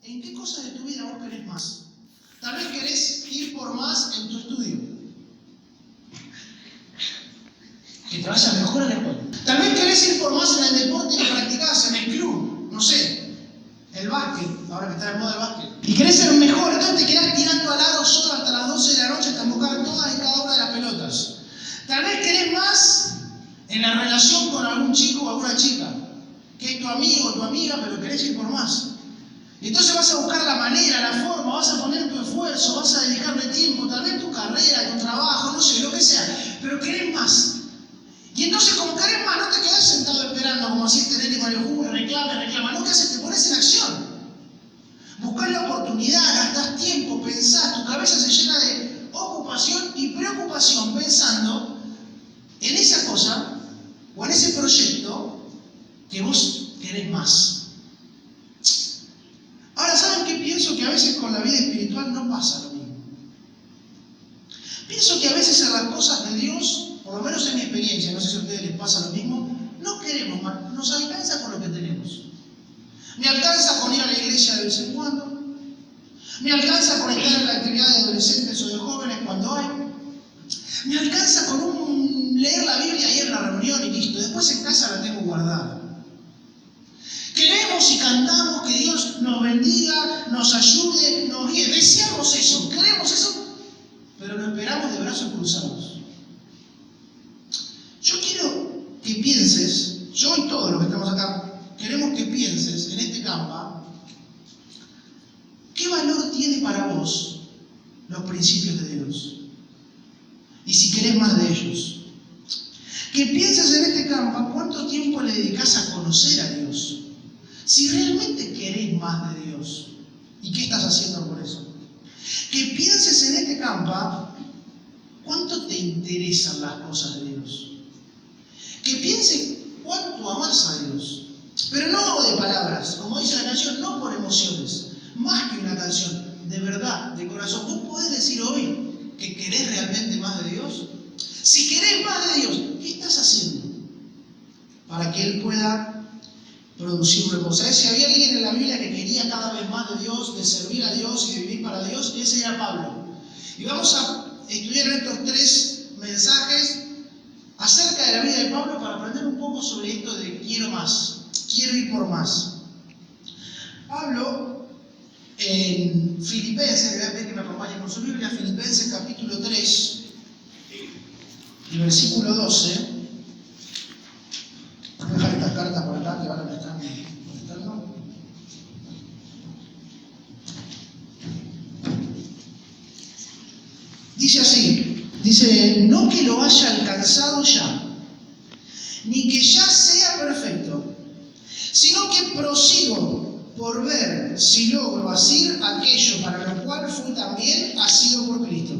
¿En qué cosas de tu vida vos querés más? Tal vez querés ir por más en tu estudio. Que te vaya mejor en la escuela. Tal vez querés ir por más en el deporte que practicás, en el club. No sé, el básquet, ahora que está de moda el básquet. Y querés ser mejor, entonces te quedás tirando al aro solo hasta las 12 de la noche hasta buscar todas y cada una de las pelotas. Tal vez querés más en la relación con algún chico o alguna chica, que es tu amigo o tu amiga, pero querés ir por más. Entonces vas a buscar la manera, la forma, vas a poner tu esfuerzo, vas a dedicarle tiempo, tal vez tu carrera, tu trabajo, no sé, lo que sea, pero querés más. Y entonces, como querés más, no te quedás sentado esperando como así este nene con el jugo, reclama, no, ¿qué haces? Te pones en acción. Buscás la oportunidad, gastás tiempo, pensás, tu cabeza se llena de ocupación y preocupación pensando en esa cosa o en ese proyecto que vos querés más. Ahora, ¿saben qué pienso? Que a veces con la vida espiritual no pasa lo mismo. Pienso que a veces en las cosas de Dios, por lo menos en mi experiencia, no sé si a ustedes les pasa lo mismo, no queremos más, nos alcanza con lo que tenemos. Me alcanza con ir a la iglesia de vez en cuando, me alcanza con estar en la actividad de adolescentes o de jóvenes cuando hay, me alcanza con leer la Biblia ahí en la reunión y listo, después en casa la tengo guardada. Queremos y cantamos que Dios nos bendiga, nos ayude, nos guíe. Deseamos eso, queremos eso, pero lo esperamos de brazos cruzados. Yo quiero que pienses, yo y todos los que estamos acá, queremos que pienses en este campo, ¿qué valor tiene para vos los principios de Dios? Y si querés más de ellos. Que pienses en este campo, ¿cuánto tiempo le dedicás a conocer a Dios? Si realmente querés más de Dios, ¿y qué estás haciendo por eso? Que pienses en este campo, ¿cuánto te interesan las cosas de Dios? Que pienses cuánto amás a Dios, pero no de palabras, como dice la canción, no por emociones, más que una canción, de verdad, de corazón. ¿Vos podés decir hoy que querés realmente más de Dios? Si querés más de Dios, ¿qué estás haciendo para que Él pueda producir una cosa? Si había alguien en la Biblia que quería cada vez más de Dios, de servir a Dios y de vivir para Dios, ese era Pablo. Y vamos a estudiar estos 3 mensajes acerca de la vida de Pablo para aprender un poco sobre esto de quiero más, quiero ir por más. Pablo, en Filipenses, le voy a pedir que me acompañen con su Biblia, Filipenses capítulo 3, y versículo 12. Voy a dejar estas cartas por acá que ahora me están molestando. Dice así, no que lo haya alcanzado ya, ni que ya sea perfecto, sino que prosigo por ver si logro asir aquello para lo cual fui también asido por Cristo.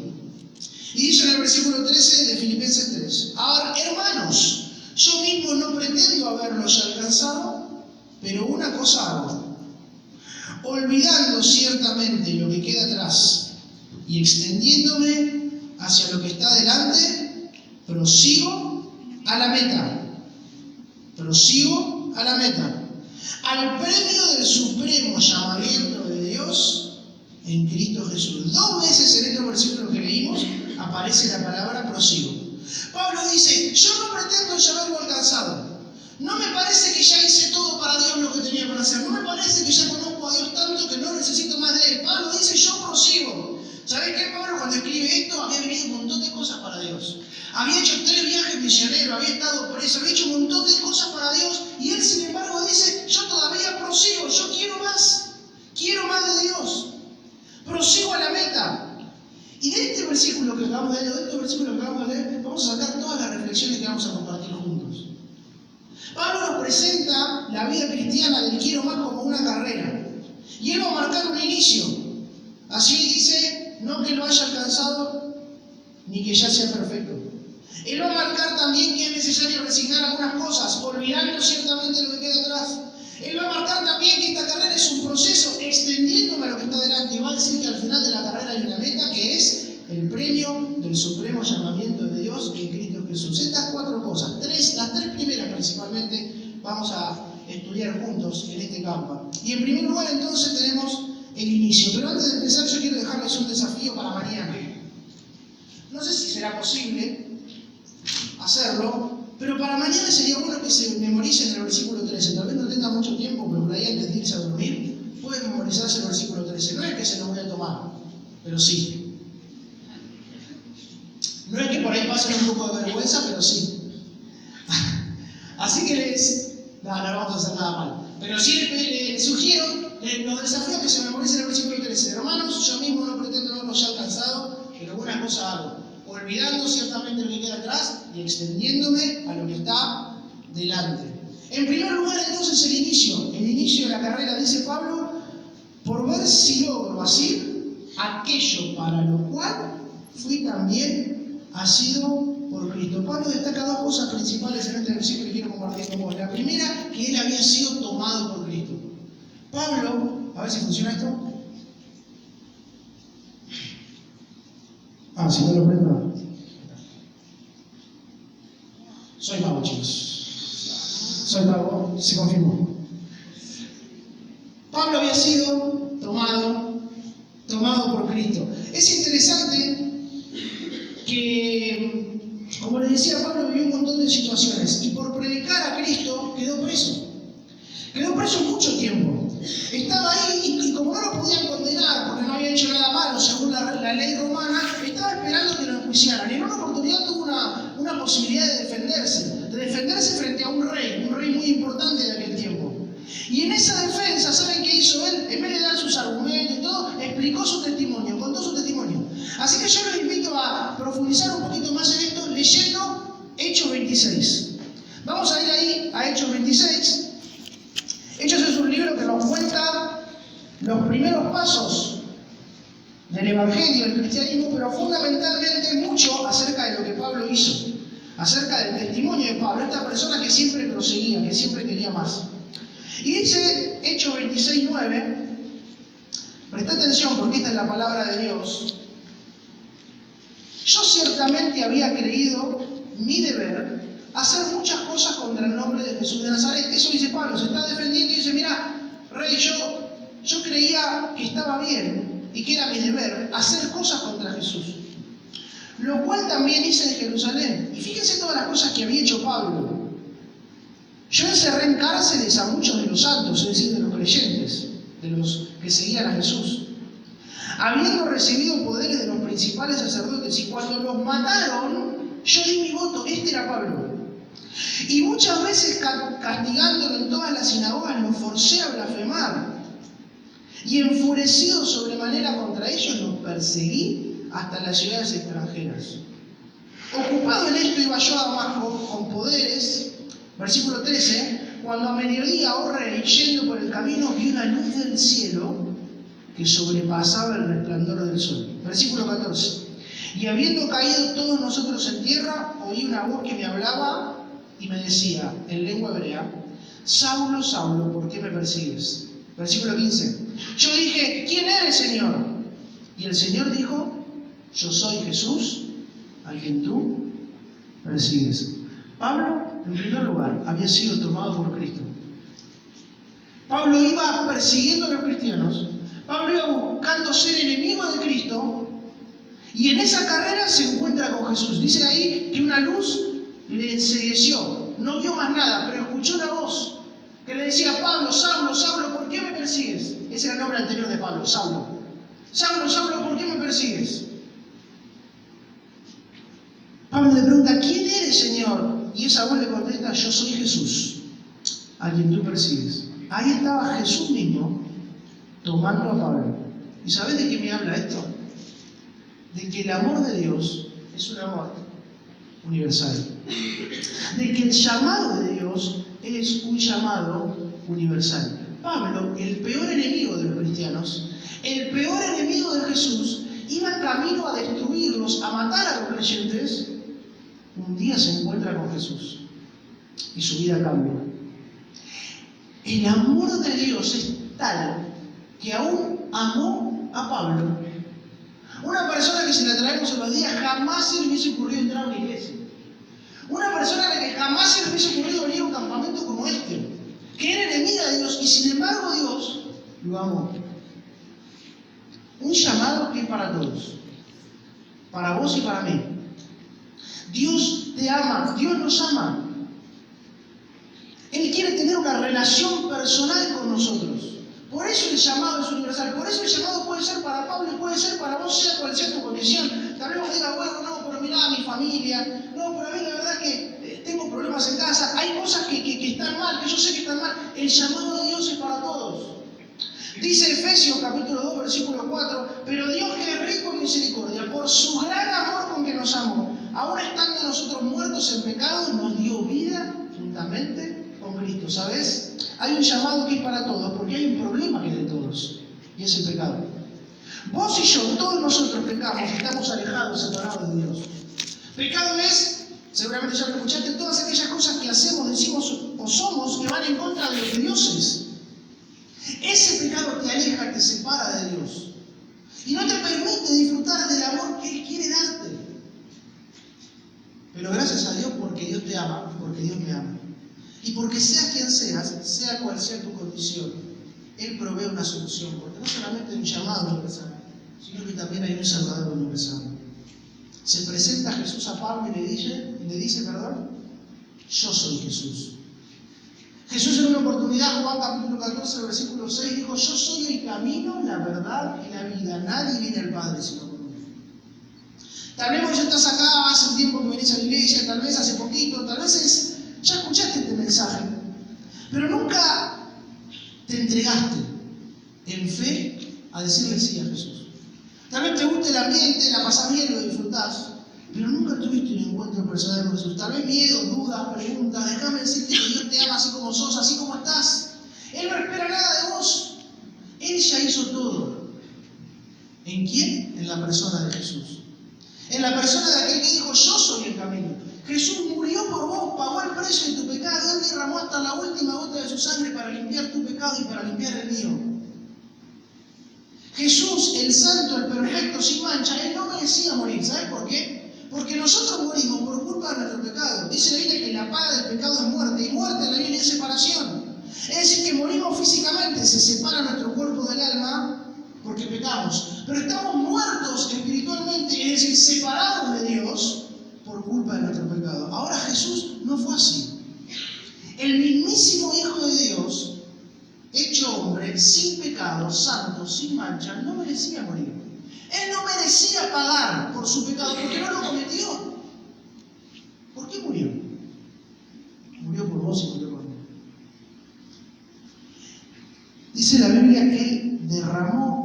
Y dice en el versículo 13 de Filipenses 3, ahora, hermanos, yo mismo no pretendo haberlo ya alcanzado, pero una cosa hago, olvidando ciertamente lo que queda atrás y extendiéndome hacia lo que está delante, prosigo a la meta. Prosigo a la meta. Al premio del supremo llamamiento de Dios en Cristo Jesús. 2 veces en estos versículos que leímos aparece la palabra prosigo. Pablo dice, yo no pretendo ya haberlo alcanzado. No me parece que ya hice todo para Dios lo que tenía para hacer. No me parece que ya conozco a Dios tanto que no necesito más de Él. Pablo dice, yo prosigo. ¿Sabés qué? Pablo cuando escribe esto había vivido un montón de cosas para Dios. Había hecho 3 viajes misioneros, había estado preso, había hecho un montón de cosas para Dios. Y él, sin embargo, dice, yo todavía prosigo, yo quiero más de Dios. Prosigo a la meta. Y de este versículo que acabamos de leer, vamos a sacar todas las reflexiones que vamos a compartir juntos. Pablo nos presenta la vida cristiana del quiero más como una carrera. Y él va a marcar un inicio. Así dice, no que lo haya alcanzado, ni que ya sea perfecto. Él va a marcar también que es necesario resignar algunas cosas, olvidando ciertamente lo que queda atrás. Él va a marcar también que esta carrera es un proceso, extendiéndome a lo que está delante. Y va a decir que al final de la carrera hay una meta que es el premio del supremo llamamiento de Dios en Cristo Jesús. Estas 4 cosas, las 3 primeras principalmente, vamos a estudiar juntos en este campo. Y en primer lugar entonces tenemos el inicio. Pero antes de empezar, yo quiero dejarles un desafío para mañana. No sé si será posible hacerlo, pero para mañana sería bueno que se memoricen el versículo 13. Tal vez no tenga mucho tiempo, pero por ahí antes de irse a dormir, pueden memorizarse el versículo 13. No es que se lo voy a tomar, pero sí. No es que por ahí pasen un poco de vergüenza, pero sí. Así que no vamos a hacer nada mal. Pero sí les sugiero, los desafíos que se memoricen el versículo 13. Hermanos, yo mismo no pretendo haberlo ya alcanzado, pero algunas cosas hago. Olvidando ciertamente lo que queda atrás y extendiéndome a lo que está delante. En primer lugar, entonces, el inicio de la carrera, dice Pablo, por ver si logro así aquello para lo cual fui también asido por Cristo. Pablo destaca dos cosas principales en este versículo que quiero compartir con vos. La primera, que él había sido tomado por Cristo. Pablo, a ver si funciona esto. Si no lo prendo. Soy mago, chicos. Soy mago, se confirmó. Pablo había sido tomado por Cristo. Es interesante que, como les decía, Pablo vivió un montón de situaciones y por predicar a Cristo quedó preso. Quedó preso mucho tiempo. Estaba ahí y como no lo podían condenar porque no había hecho nada malo según la ley romana, estaba esperando que lo enjuiciaran. Y en una oportunidad tuvo una posibilidad de defenderse frente a un rey muy importante de aquel tiempo. Y en esa defensa, ¿saben qué hizo él? En vez de dar sus argumentos y todo, explicó su testimonio, contó su testimonio. Así que yo los invito a profundizar un poquito más en esto leyendo Hechos 26. Vamos a ir ahí a Hechos 26. Hechos es un libro que nos cuenta los primeros pasos del Evangelio, del cristianismo, pero fundamentalmente mucho acerca de lo que Pablo hizo, acerca del testimonio de Pablo, esta persona que siempre proseguía, que siempre quería más. Y dice Hechos 26:9, presta atención porque esta es la palabra de Dios. Yo ciertamente había creído mi deber hacer muchas cosas contra el nombre de Jesús de Nazaret. Eso dice Pablo, se está defendiendo y dice, mira, rey, yo creía que estaba bien y que era mi deber hacer cosas contra Jesús. Lo cual también hice en Jerusalén. Y fíjense todas las cosas que había hecho Pablo. Yo encerré en cárceles a muchos de los santos, es decir, de los creyentes, de los que seguían a Jesús, habiendo recibido poderes de los principales sacerdotes, y cuando los mataron, yo di mi voto. Este era Pablo. Y muchas veces castigándolo en todas las sinagogas, los forcé a blasfemar. Y enfurecido sobremanera contra ellos, los perseguí hasta las ciudades extranjeras. Ocupado en esto iba yo a Damasco con poderes. Versículo 13, cuando a mediodía, oh rey, yendo por el camino, vi una luz del cielo que sobrepasaba el resplandor del sol. Versículo 14, y habiendo caído todos nosotros en tierra, oí una voz que me hablaba y me decía, en lengua hebrea, Saulo, Saulo, ¿por qué me persigues? Versículo 15, yo dije, ¿quién eres, Señor? Y el Señor dijo, yo soy Jesús, a quien tú persigues. Pablo, en primer lugar, había sido tomado por Cristo. Pablo iba persiguiendo a los cristianos. Pablo iba buscando ser enemigo de Cristo. Y en esa carrera se encuentra con Jesús. Dice ahí que una luz le encegueció. No vio más nada, pero escuchó una voz que le decía, Pablo, Saulo, Saulo, ¿por qué me persigues? Ese era el nombre anterior de Pablo, Saulo. Saulo, Saulo, ¿por qué me persigues? Pablo le pregunta, ¿quién eres, Señor? Y esa voz le contesta, yo soy Jesús, a quien tú persigues. Ahí estaba Jesús mismo tomando a Pablo. ¿Y sabes de qué me habla esto? De que el amor de Dios es un amor universal. De que el llamado de Dios es un llamado universal. Pablo, el peor enemigo de los cristianos, el peor enemigo de Jesús, iba camino a destruirlos, a matar a los creyentes. Un día se encuentra con Jesús y su vida cambia. El amor de Dios es tal que aún amó a Pablo. Una persona que, si la traemos en los días, jamás se le hubiese ocurrido entrar a una iglesia. Una persona a la que jamás se le hubiese ocurrido venir a un campamento como este, que era enemiga de Dios, y sin embargo Dios lo amó. Un llamado que es para todos. Para vos y para mí. Dios te ama, Dios nos ama. Él quiere tener una relación personal con nosotros. Por eso el llamado es universal. Por eso el llamado puede ser para Pablo y puede ser para vos, sea cual sea tu condición. Tal vez vos digas, bueno, no, pero mirá, mi familia. No, pero a mí la verdad que tengo problemas en casa. Hay cosas que están mal, que yo sé que están mal. El llamado de Dios es para todos. Dice Efesios capítulo 2, versículo 4, pero Dios que es rico en misericordia, por su gran amor con que nos amó, aún estando nosotros muertos en pecado, nos dio vida juntamente con Cristo. ¿Sabes? Hay un llamado que es para todos, porque hay un problema que es de todos, y es el pecado. Vos y yo, todos nosotros pecamos, estamos alejados, separados de Dios. Pecado es, seguramente ya lo escuchaste, todas aquellas cosas que hacemos, decimos o somos que van en contra de lo que Dios es. Ese pecado te aleja, te separa de Dios. Y no te permite disfrutar del amor que Él quiere darte. Pero gracias a Dios porque Dios te ama, porque Dios me ama. Y porque seas quien seas, sea cual sea tu condición, Él provee una solución. Porque no solamente hay un llamado universal, sino que también hay un Salvador universal. Se presenta Jesús a Pablo y le dice, yo soy Jesús. Jesús en una oportunidad, Juan capítulo 14, versículo 6, dijo, yo soy el camino, la verdad y la vida. Nadie viene al Padre sino por mí. Tal vez vos ya estás acá, hace un tiempo que venís a la iglesia, tal vez hace poquito, tal vez ya escuchaste este mensaje, pero nunca te entregaste en fe a decirle sí a Jesús. Tal vez te guste el ambiente, la pasás bien, lo disfrutás, pero nunca tuviste un encuentro personal con Jesús. Tal vez miedo, dudas, preguntas. Déjame decirte que Dios te ama así como sos, así como estás. Él no espera nada de vos. Él ya hizo todo. ¿En quién? En la persona de Jesús. En la persona de aquel que dijo, yo soy el camino. Jesús murió por vos, pagó el precio de tu pecado. Él derramó hasta la última gota de su sangre para limpiar tu pecado y para limpiar el mío. Jesús, el santo, el perfecto, sin mancha, Él no merecía morir. ¿Sabes por qué? Porque nosotros morimos por culpa de nuestro pecado. Dice la Biblia que la paga del pecado es muerte, y muerte en la Biblia es separación. Es decir, que morimos físicamente, se separa nuestro cuerpo del alma porque pecamos. Pero estamos muertos espiritualmente, es decir, separados de Dios por culpa de nuestro pecado. Ahora Jesús no fue así. El mismísimo Hijo de Dios, hecho hombre, sin pecado, santo, sin mancha, no merecía morir. Él no merecía pagar por su pecado porque no lo cometió. ¿Por qué murió? Murió por vos y murió por mí. Dice la Biblia que Él derramó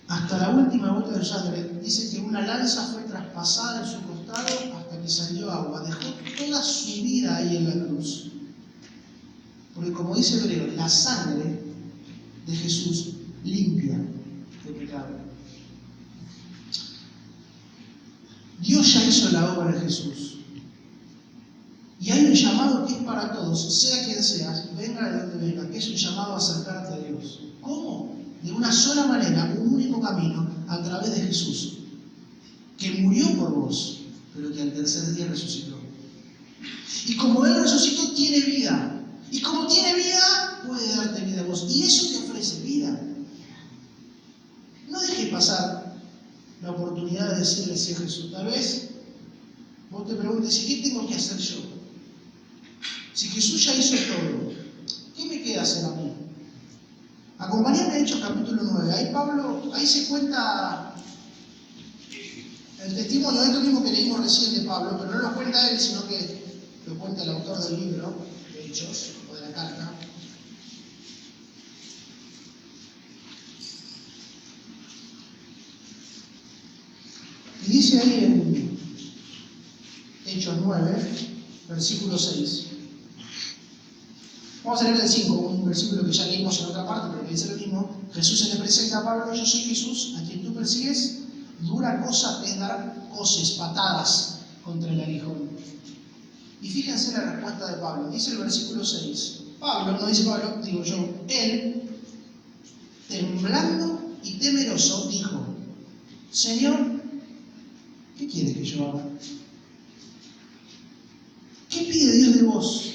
hasta la última gota de sangre. Dice que una lanza fue traspasada en su costado hasta que salió agua. Dejó toda su vida ahí en la cruz. Porque como dice el hebreo, la sangre de Jesús limpia de pecado. Dios ya hizo la obra de Jesús. Y hay un llamado que es para todos, sea quien seas, venga de donde venga, que es un llamado a acercarte a Dios. ¿Cómo? De una sola manera, un único camino, a través de Jesús, que murió por vos, pero que al tercer día resucitó. Y como Él resucitó, tiene vida. Y como tiene vida, puede darte vida a vos. Y eso te ofrece vida. No dejes pasar la oportunidad de decirle sí a Jesús. Tal vez vos te preguntes, ¿y qué tengo que hacer yo? Si Jesús ya hizo todo, ¿qué me queda hacer a mí? Acompáñame a Hechos capítulo 9. Ahí se cuenta el testimonio, esto mismo que leímos recién de Pablo, pero no lo cuenta él, sino que lo cuenta el autor del libro de Hechos, o de la carta. Y dice ahí en Hechos 9, versículo 6. Vamos a leer el 5, un versículo que ya leímos en otra parte, pero que dice lo mismo. Jesús se le presenta a Pablo: yo soy Jesús, a quien tú persigues. Dura cosa es dar coces, patadas contra el aguijón. Y fíjense la respuesta de Pablo. Dice el versículo 6. Pablo, no dice Pablo, digo yo, él, temblando y temeroso, dijo: Señor, ¿qué quiere que yo haga? ¿Qué pide Dios de vos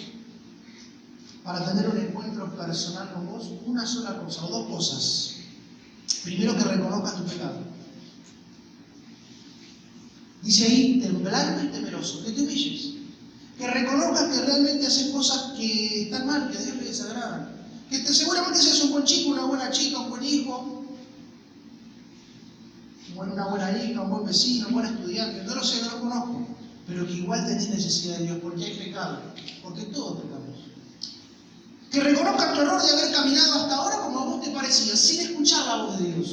para tener un encuentro personal con vos? Una sola cosa, o dos cosas. Primero que reconozcas tu pecado. Dice ahí, temblando y temeroso, que te humilles. Que reconozcas que realmente haces cosas que están mal, que a Dios le desagradan. Que seguramente seas un buen chico, una buena chica, un buen hijo, una buena hija, un buen vecino, un buen estudiante, no lo sé, no lo conozco, pero que igual tenés necesidad de Dios, porque hay pecado, porque todos pecamos. Que reconozcas tu error de haber caminado hasta ahora como a vos te parecía, sin escuchar la voz de Dios.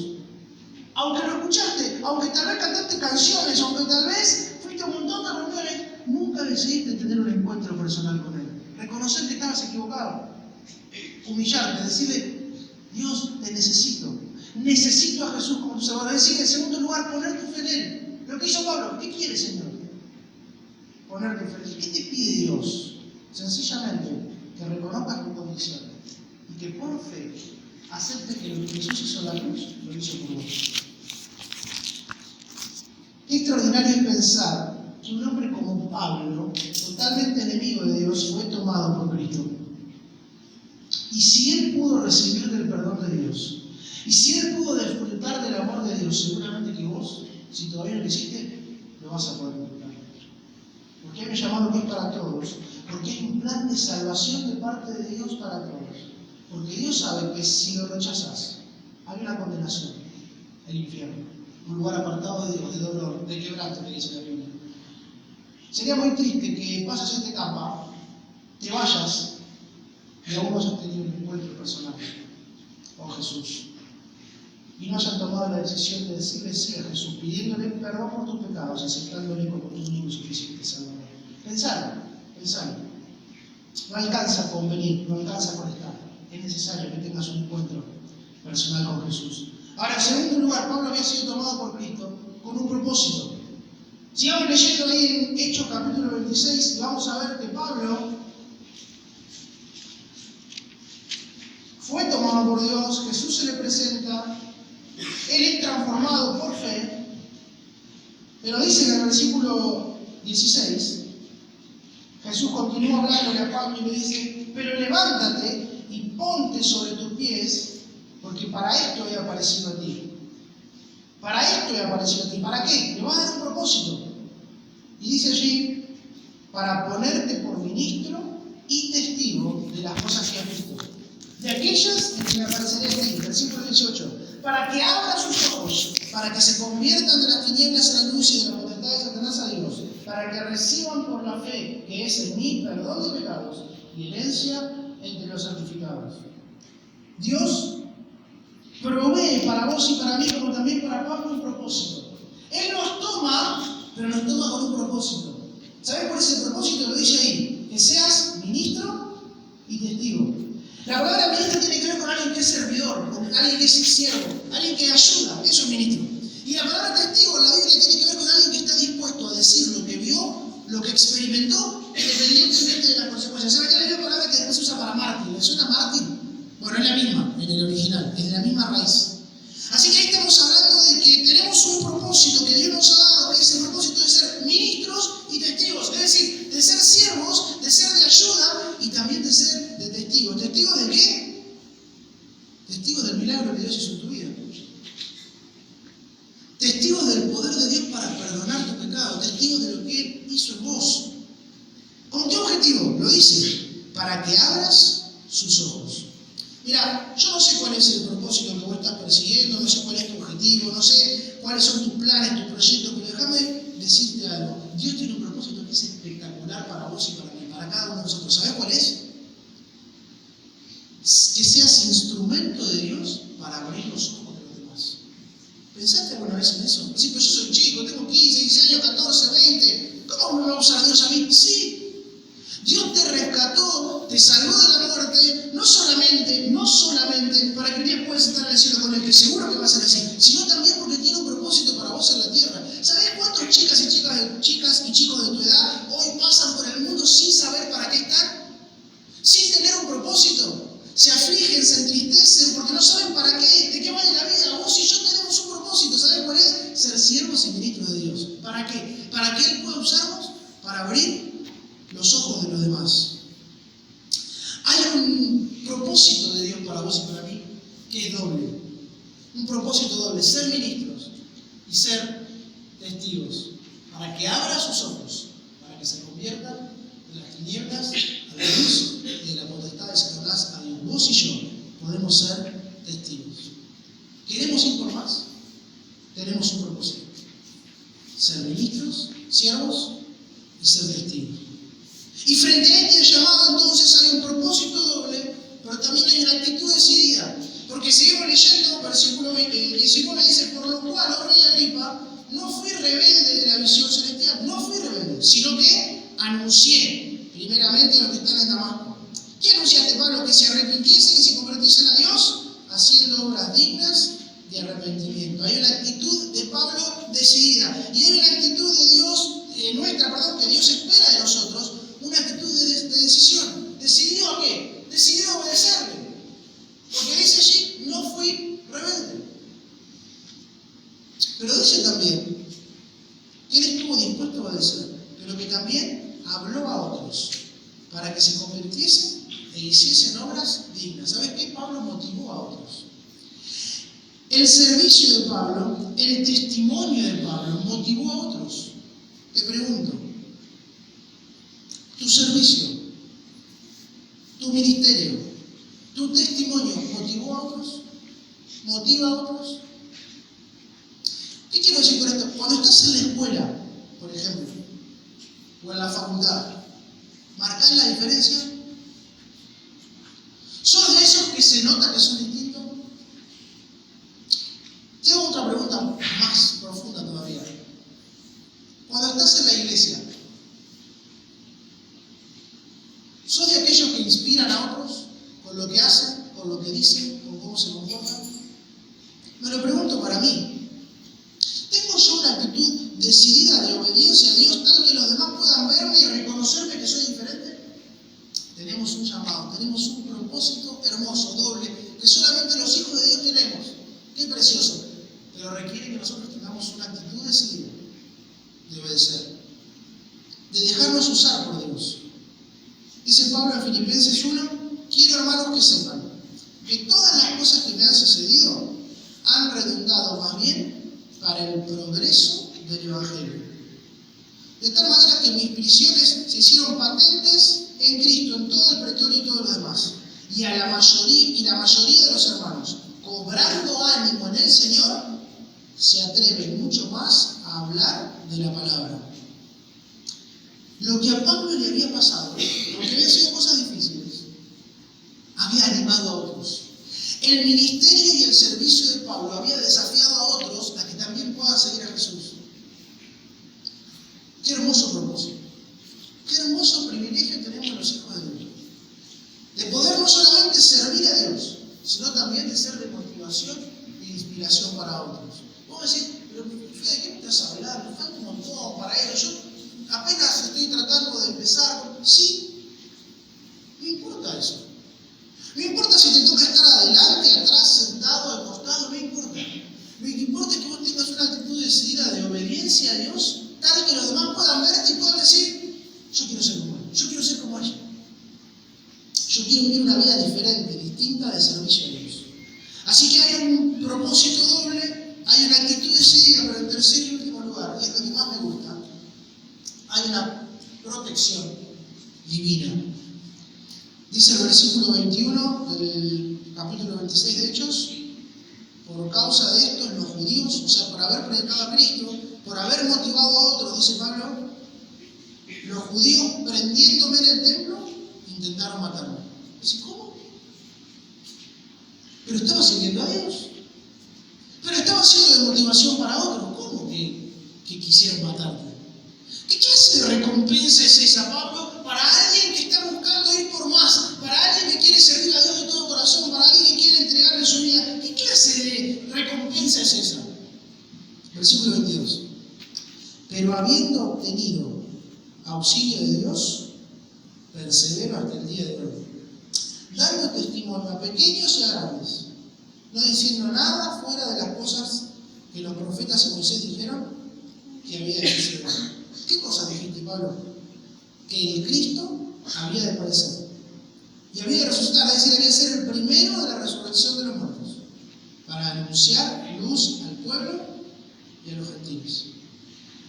Aunque lo escuchaste, aunque tal vez cantaste canciones, aunque tal vez fuiste a un montón de reuniones, nunca decidiste tener un encuentro personal con Él. Reconocer que estabas equivocado. Humillarte, decirle, Dios, te necesito. Necesito a Jesús como tu Salvador. Es decir, en segundo lugar, poner tu fe en Él. Lo que hizo Pablo, ¿qué quiere, Señor? Poner tu fe en Él. ¿Qué te pide Dios? Sencillamente, que reconozcas tu condición y que por fe aceptes que lo que Jesús hizo en la cruz, lo hizo por vos. Qué extraordinario es pensar que un hombre como Pablo, totalmente enemigo de Dios, fue tomado por Cristo. Y si él pudo recibir del perdón de Dios, y si él pudo disfrutar del amor de Dios, seguramente que vos, si todavía no lo hiciste, lo vas a poder disfrutar. Porque hay un llamado que es para todos, porque hay un plan de salvación de parte de Dios para todos. Porque Dios sabe que si lo rechazas, hay una condenación, el infierno, un lugar apartado de Dios, de dolor, de quebranto, que dice la Biblia. Sería muy triste que pases esta etapa, te vayas y aún no hayas tenido un encuentro personal con Jesús. Y no hayan tomado la decisión de decirle sí a Jesús, pidiéndole perdón por tus pecados y aceptándole como tu único y suficiente Salvador. Pensalo. No alcanza con venir, no alcanza con estar. Es necesario que tengas un encuentro personal con Jesús. Ahora, en segundo lugar, Pablo había sido tomado por Cristo con un propósito. Sigamos leyendo ahí en Hechos capítulo 26 y vamos a ver que Pablo fue tomado por Dios, Jesús se le presenta, él es transformado por fe, pero dice en el versículo 16, Jesús continúa hablándole a Pablo y le dice, pero levántate y ponte sobre tus pies, porque para esto he aparecido a ti. Para esto he aparecido a ti. ¿Para qué? Le va a dar un propósito. Y dice allí, para ponerte por ministro y testigo de las cosas que has visto. De aquellas que me apareceré a ti, versículo 18, para que abra sus ojos, para que se conviertan de las tinieblas a la luz y de la potestad de Satanás a Dios, para que reciban por la fe, que es en mí, perdón de pecados y herencia entre los santificados. Dios provee para vos y para mí, como también para Pablo, un propósito. Él nos toma, pero nos toma con un propósito. ¿Sabes cuál es el propósito? Lo dice ahí, que seas ministro y testigo. La palabra ministro tiene que ver con alguien que es servidor, con alguien que es siervo, alguien que ayuda, eso es ministro. Y la palabra testigo en la Biblia tiene que ver con alguien que está dispuesto a decir lo que vio, lo que experimentó, independientemente de las consecuencias. ¿Saben qué es la palabra que después se usa para mártir? ¿Le suena mártir? Bueno, es la misma, en el original, es de la misma raíz. Así que ahí estamos hablando de que tenemos un propósito que Dios nos ha dado, que es el propósito de ser ministros y testigos, es decir, de ser siervos, de ser de ayuda y también de ser de testigos. ¿Testigos de qué? Testigos del milagro que Dios hizo en tu vida. Testigos del poder de Dios para perdonar tu pecado, testigos de lo que Él hizo en vos. ¿Con qué objetivo? Lo dice, para que abras sus ojos. Mira, yo no sé cuál es el propósito que vos estás persiguiendo, no sé cuál es tu objetivo, no sé cuáles son tus planes, tus proyectos, pero déjame decirte algo. Dios tiene un propósito que es espectacular para vos y para mí, para cada uno de nosotros. ¿Sabés cuál es? Que seas instrumento de Dios para abrir los ojos de los demás. ¿Pensaste alguna vez en eso? Sí, pero yo soy chico, tengo 15, 16 años, 14, 20. ¿Cómo me va a usar Dios a mí? Sí. Dios te rescató, te salvó de la muerte, no solamente para que un día puedas estar en el cielo con Él, que seguro que va a ser así, sino también porque tiene un propósito para vos en la tierra. ¿Sabés cuántos chicas y chicos de tu edad hoy pasan por el mundo sin saber para qué están? Sin tener un propósito. Se afligen, se entristecen porque no saben para qué, de qué vale la vida. Vos y yo tenemos un propósito. ¿Sabés cuál es? Ser siervos y ministros de Dios. ¿Para qué? Para que Él pueda usarnos para abrir los ojos de los demás. Hay un propósito de Dios para vos y para mí que es doble. Un propósito doble, ser ministros y ser testigos, para que abra sus ojos, para que se conviertan de las tinieblas a la luz y de la potestad de Satanás a Dios. Vos y yo podemos ser testigos. ¿Queremos ir por más? Tenemos un propósito: ser ministros, siervos y ser testigos. Y frente a este llamado, entonces, hay un propósito doble, pero también hay una actitud decidida. Porque seguimos leyendo, versículo 19 dice: por lo cual, oh rey Agripa, no fui rebelde de la visión celestial, no fui rebelde, sino que anuncié primeramente a los que están en Damasco. ¿Qué anunciaste, Pablo? Que se arrepintiesen y se convirtiesen a Dios, haciendo obras dignas de arrepentimiento. Hay una actitud de Pablo decidida, y hay una actitud de Dios, que Dios espera de nosotros, una actitud de decisión. ¿Decidido a qué? Decidido a obedecerle. Porque dice allí: no fui rebelde. Pero dice también que él estuvo dispuesto a obedecer, pero que también habló a otros para que se convirtiesen e hiciesen obras dignas. ¿Sabes qué? Pablo motivó a otros. El servicio de Pablo, el testimonio de Pablo, motivó a otros. Te pregunto, ¿tu servicio, tu ministerio, tu testimonio motivó a otros? ¿Motiva a otros? ¿Qué quiero decir con esto? Cuando estás en la escuela, por ejemplo, o en la facultad, ¿marcás la diferencia? ¿Sos de esos que se nota que son distintos? Te hago otra pregunta más profunda todavía. Cuando estás en la iglesia, ¿sos de aquellos que inspiran a otros con lo que hacen, con lo que dicen, con cómo se comportan? Me lo pregunto para mí. ¿Tengo yo una actitud decidida de obediencia a Dios tal que los demás puedan verme y reconocerme que soy diferente? Tenemos un llamado, tenemos un propósito hermoso, doble, que solamente los hijos de Dios tenemos. Qué precioso. Pero requiere que nosotros tengamos una actitud decidida de obedecer, de dejarnos usar por Dios. Dice Pablo en Filipenses 1: quiero, hermanos, que sepan que todas las cosas que me han sucedido han redundado más bien para el progreso del Evangelio. De tal manera que mis prisiones se hicieron patentes en Cristo, en todo el pretorio y todos los demás. Y la mayoría de los hermanos, cobrando ánimo en el Señor, se atreven mucho más a hablar de la palabra. Lo que a Pablo le había pasado, porque habían sido cosas difíciles, había animado a otros. El ministerio y el servicio de Pablo había desafiado a otros a que también puedan seguir a Jesús. Qué hermoso propósito. Qué hermoso privilegio tenemos los hijos de Dios. De poder no solamente servir a Dios, sino también de ser de motivación e inspiración para otros. Vamos a decir: pero Fede, ¿de qué me estás hablando? Me falta un montón para eso. Yo apenas estoy tratando de empezar. Sí, no importa eso. No importa si te toca estar adelante, atrás, sentado, al costado, no importa. Lo que importa es que vos tengas una actitud decidida de obediencia a Dios, tal que los demás puedan verte y puedan decir: yo quiero ser como él, yo quiero ser como ella. Yo quiero vivir una vida diferente, distinta de servicio a Dios. Así que hay un propósito doble, hay una actitud decidida, pero en tercer y último lugar, y es lo que más me gusta, hay una protección divina. Dice el versículo 21 del capítulo 26 de Hechos: por causa de esto, los judíos, o sea, por haber predicado a Cristo, por haber motivado a otros, dice Pablo, los judíos, prendiéndome en el templo, intentaron matarme. Dice: ¿cómo? Pero estaba sirviendo a Dios. Pero estaba siendo de motivación para otros. ¿Cómo que quisieron matarte? ¿Qué clase de recompensa es esa, Pablo, para alguien que está buscando ir por más? Para alguien que quiere servir a Dios de todo corazón, para alguien que quiere entregarle su vida. ¿Qué clase de recompensa es esa? Versículo 22. Pero habiendo obtenido auxilio de Dios, persevero hasta el día de hoy, dando testimonio a pequeños y a grandes, no diciendo nada fuera de las cosas que los profetas y Moisés dijeron que había de decir. ¿Qué cosas dijiste, Pablo? Que el Cristo había de padecer y había de resucitar, es decir, había de ser el primero de la resurrección de los muertos, para anunciar luz al pueblo y a los gentiles,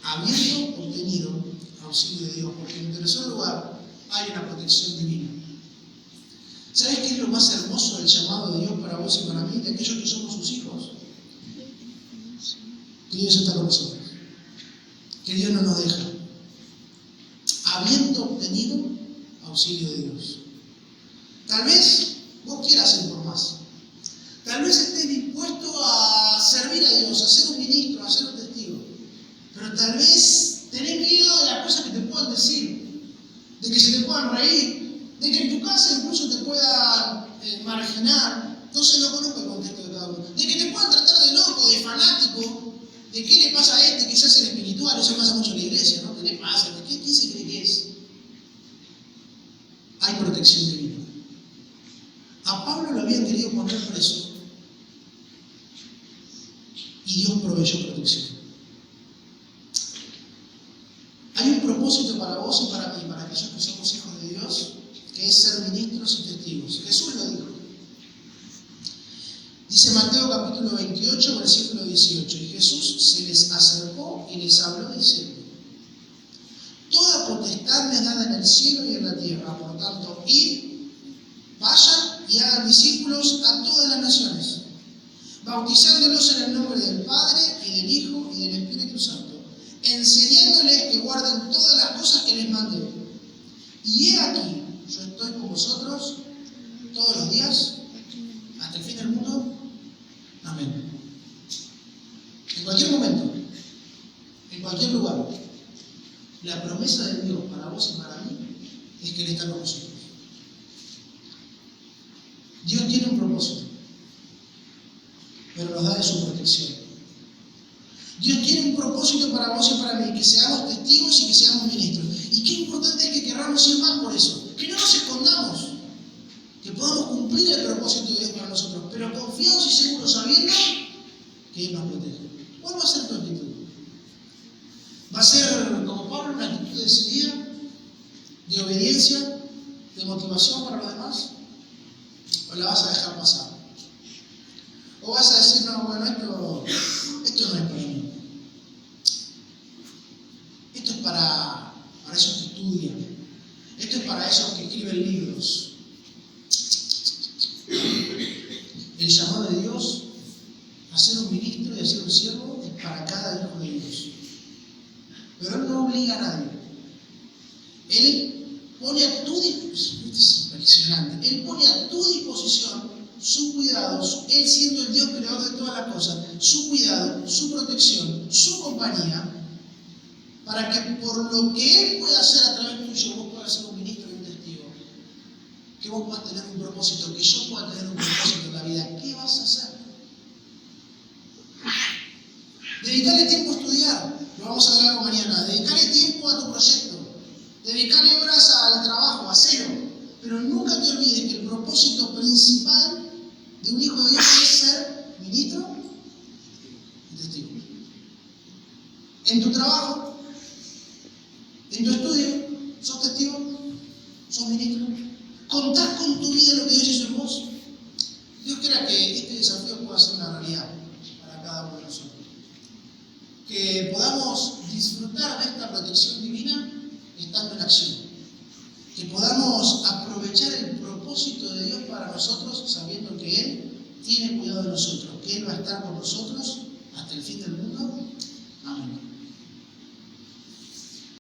habiendo obtenido auxilio de Dios, porque en tercer lugar hay una protección divina. ¿Sabes qué es lo más hermoso del llamado de Dios para vos y para mí, de aquellos que somos sus hijos? Que Dios está con nosotros, que Dios no nos deja, habiendo obtenido auxilio de Dios. Tal vez vos quieras ir por más, tal vez estés dispuesto a servir a Dios, a ser un ministro, a ser un testigo, pero tal vez tenés miedo de las cosas que te puedan decir, de que se te puedan reír, de que en tu casa incluso te puedan marginar. Entonces no conozco el contexto de cada uno, de que te puedan tratar de loco, de fanático, de qué le pasa a este que se hace el espiritual. Eso pasa mucho en la iglesia, ¿no? ¿Qué le pasa? ¿Quién se cree que es? Hay protección divina. A Pablo lo habían querido poner preso y Dios proveyó protección. Hay un propósito para vos y para mí, para aquellos que somos hijos de Dios, que es ser ministros y testigos. Jesús lo dijo. Dice Mateo capítulo 28, versículo 18, y Jesús se les acercó y les habló diciendo: toda potestad me es dada en el cielo y en la tierra, por tanto, id, vayan y hagan discípulos a todas las naciones, bautizándolos en el nombre del Padre y del Hijo y del Espíritu Santo, enseñándoles que guarden todas las cosas que les mandé. Y he aquí, yo estoy con vosotros todos los días, hasta el fin del mundo. Amén. En cualquier momento, en cualquier lugar, la promesa de Dios para vos y para mí es que Él está con nosotros. Dios tiene un propósito, pero nos da de su protección. Dios tiene un propósito para vos y para mí, que seamos testigos y que seamos ministros. Y qué importante es que querramos ir más por eso, que no nos escondamos, que podamos cumplir el propósito de Dios para nosotros, pero confiados y seguros, sabiendo que Él nos protege. ¿Cuál va a ser tu actitud? ¿Va a ser, como Pablo, una actitud decidida, de obediencia, de motivación para los demás? ¿O la vas a dejar pasar? ¿O vas a decir, no, bueno, esto no es para mí? Esto es para esos que estudian. Esto es para esos que escriben libros. El llamado de Dios a ser un ministro y a ser un siervo es para cada hijo de Dios. Pero Él no obliga a nadie. Él pone a tu disposición, esto es impresionante, Él pone a tu disposición su cuidado, Él siendo el Dios creador de todas las cosas, su cuidado, su protección, su compañía, para que por lo que Él pueda hacer a través tuyo, vos puedas ser un ministro y un testigo. Que vos puedas tener un propósito, que yo pueda tener un propósito en la vida. ¿Qué vas a hacer? Dedicarle tiempo a estudiar, lo vamos a ver algo mañana. Dedicarle tiempo a tu proyecto, dedicarle horas al trabajo, hacerlo. Pero nunca te olvides que el propósito principal de un hijo de Dios es ser ministro y testigo. En tu trabajo, en tu estudio, ¿sos testigo? ¿Sos ministro? ¿Contás con tu vida lo que Dios hizo en vos? Dios quiera que este desafío pueda ser una realidad para cada uno de nosotros. Que podamos disfrutar de esta protección divina estando en acción. Que podamos aprovechar el propósito de Dios para nosotros, sabiendo que Él tiene cuidado de nosotros, que Él va a estar con nosotros